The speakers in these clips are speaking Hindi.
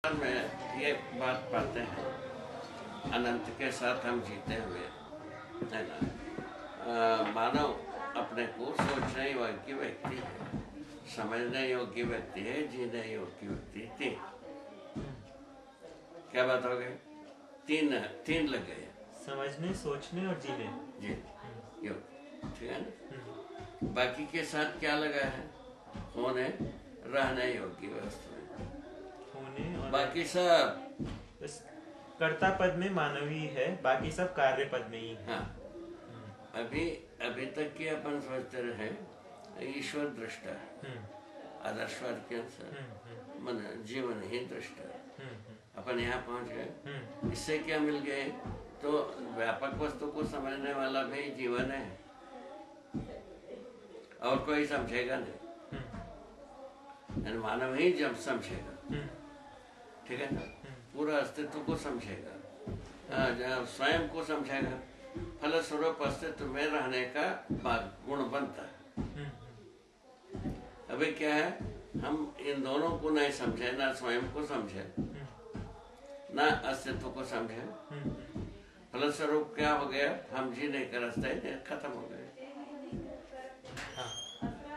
में ये बात पाते हैं, अनंत के साथ हम जीते हुए, है ना। मानव अपने को सोचने योग्य व्यक्ति है, समझने योग्य व्यक्ति है, जीने योग्य व्यक्ति। तीन क्या बात हो गई? तीन लग गए, समझने, सोचने और जीने। जी योग्य, ठीक है ना। बाकी के साथ क्या लगा है? होने रहने योग्य व्यवस्था में, होने और बाकी सब बस कर्ता पद में मानवी है, बाकी सब कार्य पद में ही है। हाँ, अभी तक की अपन सोचते रहे ईश्वर दृष्टा, आदर्शवाद के अनुसार मन जीवन ही दृष्टा। अपन यहाँ पहुँच गए, इससे क्या मिल गए? तो व्यापक वस्तु को समझने वाला भी जीवन है और कोई समझेगा नहीं, मानव ही जब समझेगा, ठीक है ना, पूरा अस्तित्व को समझेगा, स्वयं को समझेगा, फलस्वरूप अस्तित्व में रहने का गुण बनता है। अभी क्या है, हम इन दोनों को नहीं समझे, ना स्वयं को समझे, ना अस्तित्व को समझे। फलस्वरूप क्या हो गया? हम जीने का रास्ते खत्म हो गए।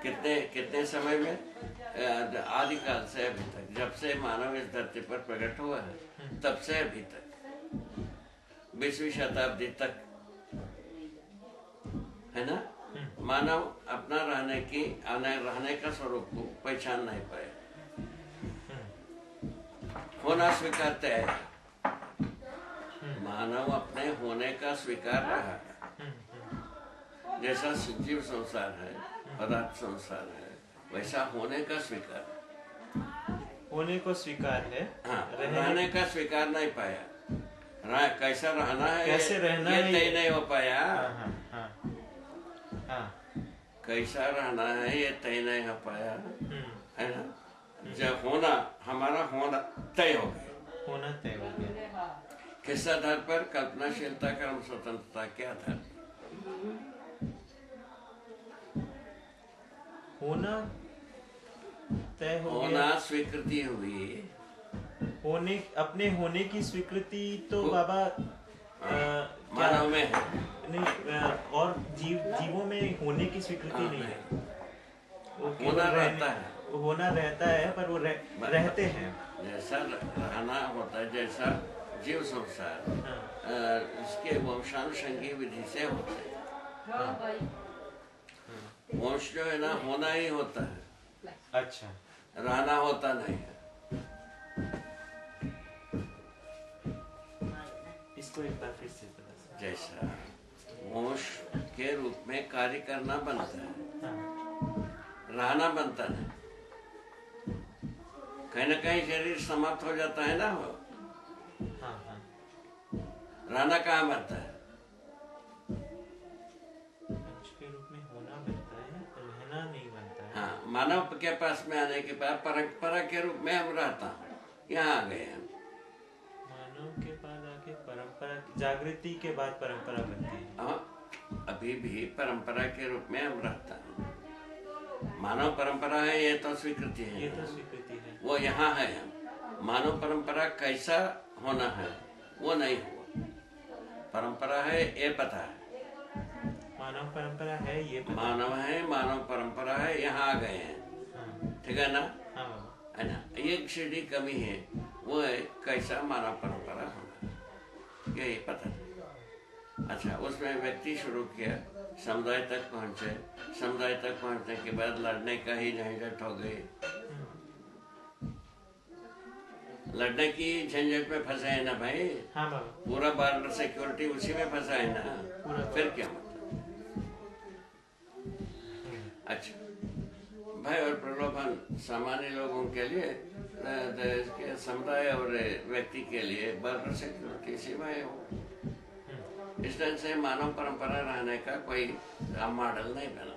कितने समय में? आदिकाल से अभी तक, जब से मानव इस धरती पर प्रकट हुआ है तब से अभी तक, 20वीं शताब्दी तक, है ना, मानव अपना रहने का स्वरूप को पहचान नहीं पाया। होना स्वीकारते है, मानव अपने होने का स्वीकार रहा है। जैसा जीव संसार है, पदार्थ संसार है, वैसा होने का स्वीकार, होने को स्वीकार है। हाँ, रहने का स्वीकार नहीं पाया। कैसा रहना है, कैसे रहना ये है, तय नहीं हो पाया। कैसा रहना है ये तय नहीं हो पाया, है ना। जब हमारा होना तय हो गया, होना तय हो गया। किस आधार पर? कल्पनाशीलता, कर्म स्वतंत्रता के आधार पर। होना तय हो गया, होना स्वीकृति हुई। अपने होने की स्वीकृति तो बाबा मानव में है नहीं, और जीवों में होने की स्वीकृति नहीं है। होना रहता है, होना रहता है, पर वो रहते हैं। जैसा रहना होता है, जैसा जीव संसार इसके वंशानुषंगी विधि से होते हैं। वंश जो है ना, होना ही होता है, अच्छा, रहना होता नहीं है। इसको एक बार फिर से बता। जैसा वंश के रूप में कार्य करना बनता है, रहना बनता नहीं। कहीं ना कहीं शरीर समाप्त हो जाता है ना, वो रहना कहाँ बनता है? के रूप में होना बनता है, रहना नहीं बनता है। हाँ, मानव के पास में आने के बाद परंपरा के रूप में हम रहता हूँ, यहाँ आ गए हम। मानव के पास आके परंपरा, जागृति के बाद परंपरा बनती है। हाँ, अभी भी परंपरा के रूप में हम रहता हूँ। मानव परंपरा है, ये तो स्वीकृति है, ये तो स्वीकृति है, वो यहाँ है। हम मानव परंपरा कैसा होना है वो नहीं हुआ। परंपरा है ये पता है, मानव परंपरा है ये पता मानव है, मानव परंपरा है, यहाँ आ गए हैं, ठीक है ना। है ना, एक सीढ़ी कमी है, वो है कैसा मानव परंपरा होना, यही पता है। अच्छा, उसमें व्यक्ति शुरू किया, समुदाय तक पहुंचे, समुदाय तक पहुंचने के बाद लड़ने का ही झंझट हो गई। लड़ने की झंझट में फंसा है ना भाई। हाँ बाबा, पूरा बॉर्डर सिक्योरिटी उसी में फंसा है ना, फिर क्या मतलब। अच्छा भाई, और प्रलोभन सामान्य लोगों के लिए, समुदाय और व्यक्ति के लिए बॉर्डर सिक्योरिटी सीमाएं हो। इस ढंग से मानव परंपरा रहने का कोई मॉडल नहीं बना,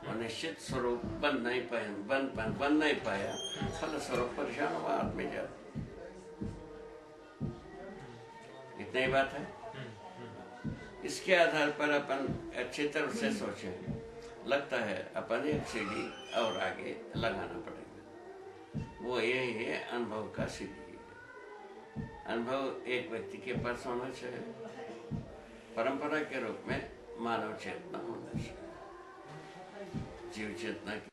और निश्चित स्वरूप बन नहीं पाया, फलस्वरूप परेशान हुआ आदमी। जब इतनी बात है, इसके आधार पर अपन अच्छी तरह से सोचें, लगता है अपन एक सीढ़ी और आगे लगाना पड़ेगा। वो यही है, अनुभव का सीढ़ी है। अनुभव एक व्यक्ति के पास होना चाहिए, परंपरा के रूप में मानव चेतना होना चाहिए, जीव चेतना की